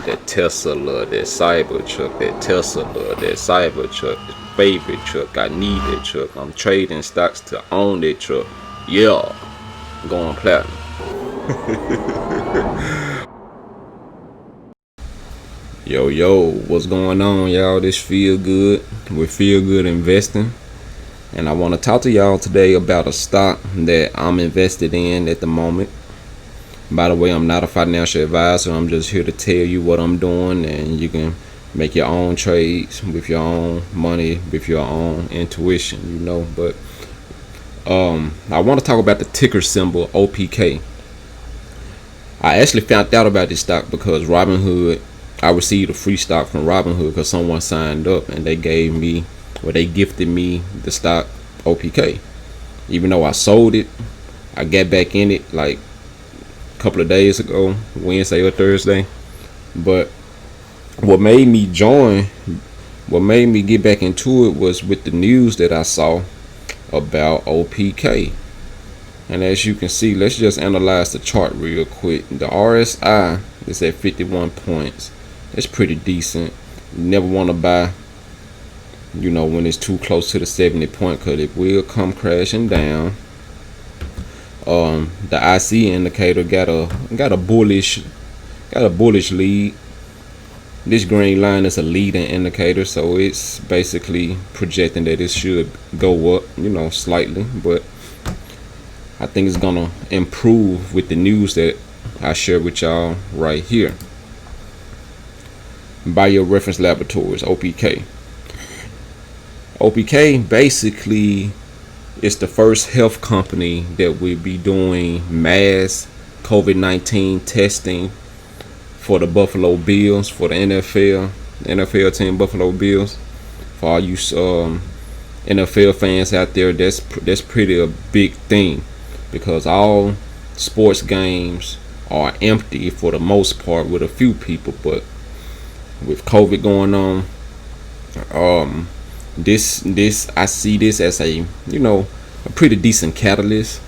that Tesla, that Cybertruck, that Tesla, that Cybertruck, favorite truck. I need that truck. I'm trading stocks to own that truck. Yeah, going platinum. Yo, what's going on, y'all? This Feel Good with Feel Good Investing, and I want to talk to y'all today about a stock that I'm invested in at the moment. By the way, I'm not a financial advisor. I'm just here to tell you what I'm doing, and you can make your own trades with your own money, with your own intuition, But I want to talk about the ticker symbol OPK. I actually found out about this stock because I received a free stock from Robinhood because someone signed up and they gifted me the stock OPK. Even though I sold it, I got back in it like a couple of days ago, Wednesday or Thursday. But what made me get back into it was with the news that I saw about OPK. And as you can see, let's just analyze the chart real quick. The RSI is at 51 points. That's pretty decent. You never want to buy, when it's too close to the 70 point, because it will come crashing down. The IC indicator got a bullish lead. This green line is a leading indicator, so it's basically projecting that it should go up, slightly, but I think it's gonna improve with the news that I share with y'all right here. Bioreference Laboratories, OPK. OPK basically is the first health company that will be doing mass COVID-19 testing for the Buffalo Bills, for the NFL team Buffalo Bills. For all you NFL fans out there, that's pretty a big thing, because all sports games are empty for the most part, with a few people. But with COVID going on, this I see this as a pretty decent catalyst.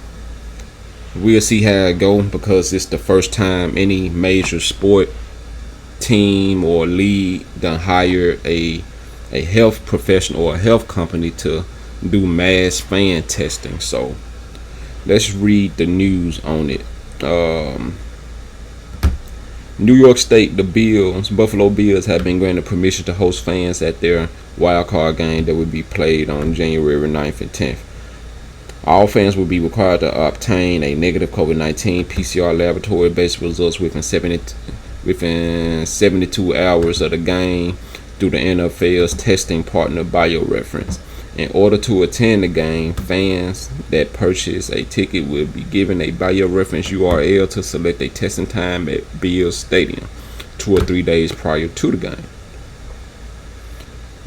We'll see how it go, because it's the first time any major sport team or league done hire a health professional or a health company to do mass fan testing. So let's read the news on it. New York State, the Buffalo Bills have been granted permission to host fans at their wild card game that will be played on January 9th and 10th. All fans will be required to obtain a negative COVID-19 PCR laboratory-based results within 72 hours of the game through the NFL's testing partner BioReference. In order to attend the game, fans that purchase a ticket will be given a BioReference URL to select a testing time at Bills Stadium 2 or 3 days prior to the game.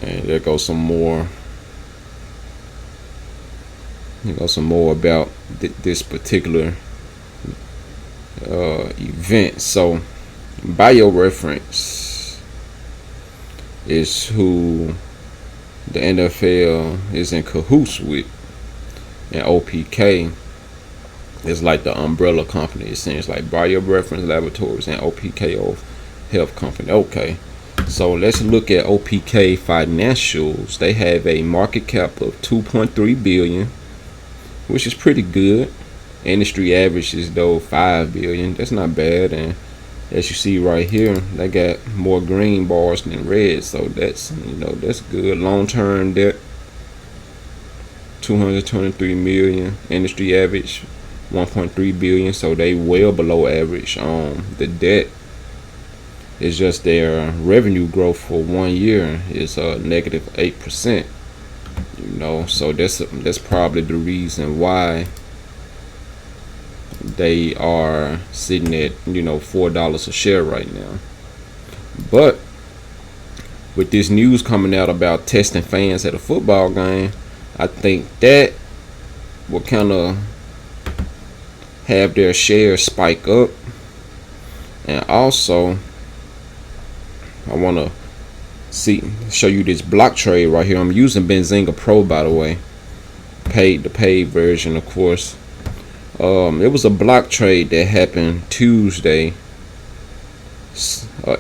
And there goes some more. About this particular event. So, BioReference is who the NFL is in cahoots with, and OPK is like the umbrella company. It seems like BioReference Laboratories and OPK of health company. Okay, so let's look at OPK financials. They have a market cap of 2.3 billion, which is pretty good. Industry average is though 5 billion. That's not bad. And as you see right here, they got more green bars than red, so that's that's good. Long-term debt 223 million. Industry average 1.3 billion, so they well below average. The debt is just their revenue growth for 1 year is negative 8%. So that's probably the reason why they are sitting at $4 a share right now. But with this news coming out about testing fans at a football game, I think that will kind of have their shares spike up. And also, I want to show you this block trade right here. I'm using Benzinga Pro, by the way, the paid version, of course. It was a block trade that happened Tuesday,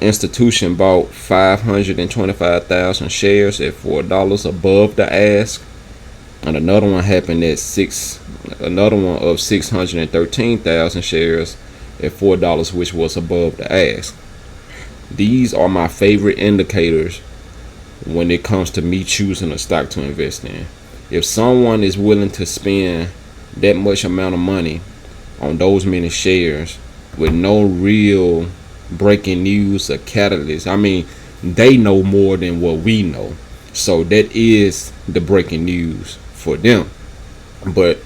institution bought 525,000 shares at $4 above the ask, and another one happened at another one of 613,000 shares at $4, which was above the ask. These are my favorite indicators when it comes to me choosing a stock to invest in. If someone is willing to spend that much amount of money on those many shares with no real breaking news or catalyst, I mean, they know more than what we know. So that is the breaking news for them. But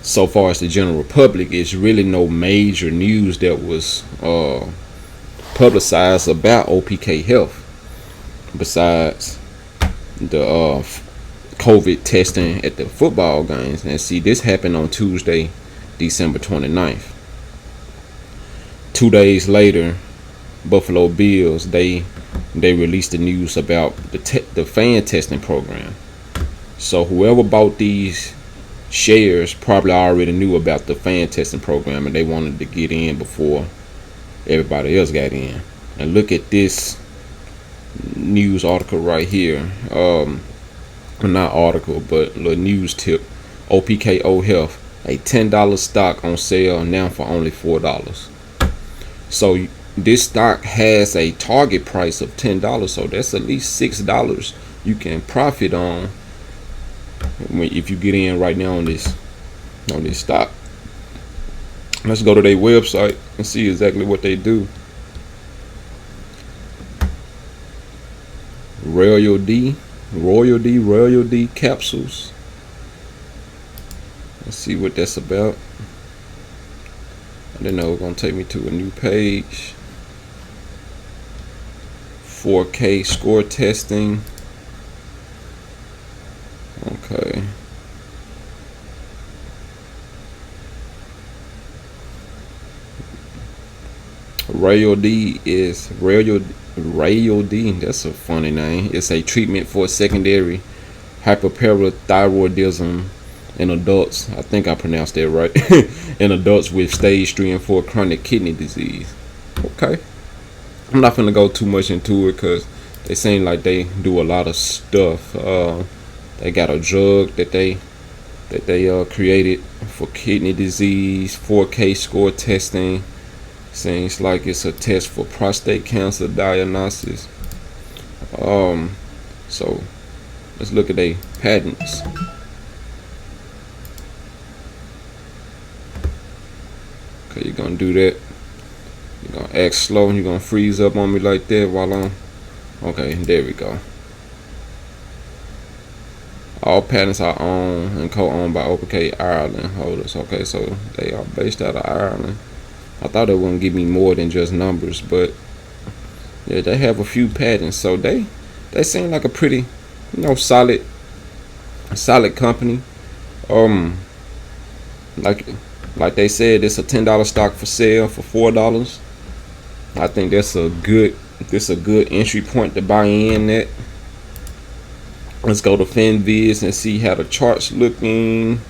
so far as the general public, it's really no major news that was publicized about OPK Health besides the COVID testing at the football games. And see, this happened on Tuesday, December 29th. 2 days later, Buffalo Bills, they released the news about the fan testing program. So whoever bought these shares probably already knew about the fan testing program, and they wanted to get in before everybody else got in. And look at this news article right here. Not article, but little news tip. OPKO Health, a $10 stock on sale now for only $4. So this stock has a target price of $10, so that's at least $6 you can profit on if you get in right now on this stock. Let's go to their website and see exactly what they do. Royal D capsules. Let's see what that's about. I didn't know it was gonna take me to a new page. 4K score testing. Okay. Royal D. That's a funny name. It's a treatment for secondary hyperparathyroidism in adults. I think I pronounced that right. In adults with stage 3 and 4 chronic kidney disease. Okay. I'm not gonna go too much into it because they seem like they do a lot of stuff. They got a drug that they created for kidney disease. 4K score testing. Seems like it's a test for prostate cancer diagnosis. So let's look at their patents. Okay, you're gonna do that. You're gonna act slow and you're gonna freeze up on me like that while I'm. Okay, there we go. All patents are owned and co-owned by OPK Ireland holders. Okay, so they are based out of Ireland. I thought it wouldn't give me more than just numbers, but yeah, they have a few patents. So they seem like a pretty, solid company. Like they said, it's a $10 stock for sale for $4. I think that's a good entry point to buy in at. Let's go to FinViz and see how the chart's looking.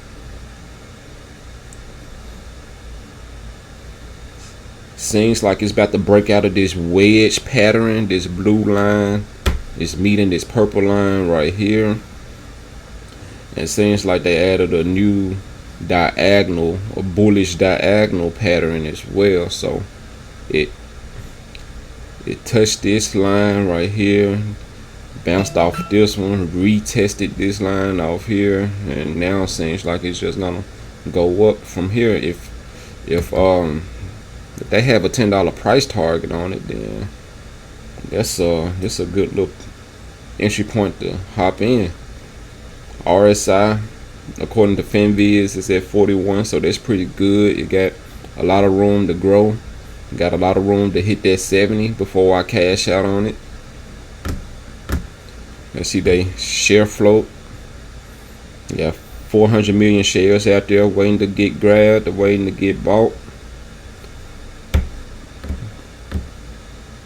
Seems like it's about to break out of this wedge pattern. This blue line is meeting this purple line right here. It seems like they added a new diagonal, a bullish diagonal pattern as well. So it touched this line right here, bounced off this one, retested this line off here, and now it seems like it's just gonna go up from here. If they have a $10 price target on it, then that's a good little entry point to hop in. RSI, according to FinViz, is at 41, so that's pretty good. It got a lot of room to grow. Got a lot of room to hit that 70 before I cash out on it. Let's see they share float. Yeah, 400 million shares out there waiting to get grabbed, waiting to get bought.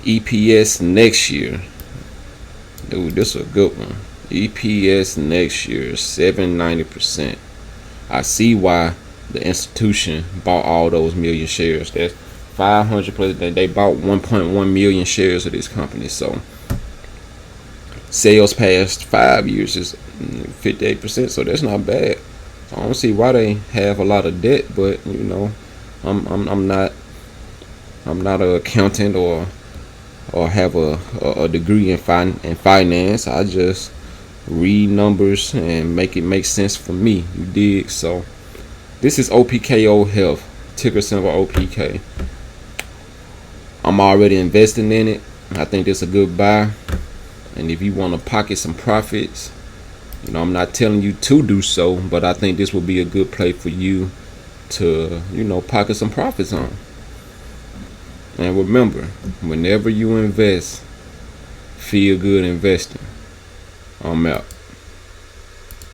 EPS next year. Dude, this is a good one. EPS next year, 790%. I see why the institution bought all those million shares. That's 500 plus. They bought 1.1 million shares of this company. So sales past 5 years is 58%. So that's not bad. So I don't see why they have a lot of debt, but you know, I'm not an accountant or have a degree in finance. I just read numbers and make it make sense for me. You dig? So this is OPKO Health, ticker symbol OPK. I'm already investing in it. I think this is a good buy. And if you want to pocket some profits, you know, I'm not telling you to do so, but I think this will be a good play for you to, you know, pocket some profits on. And remember, whenever you invest, feel good investing. I'm out.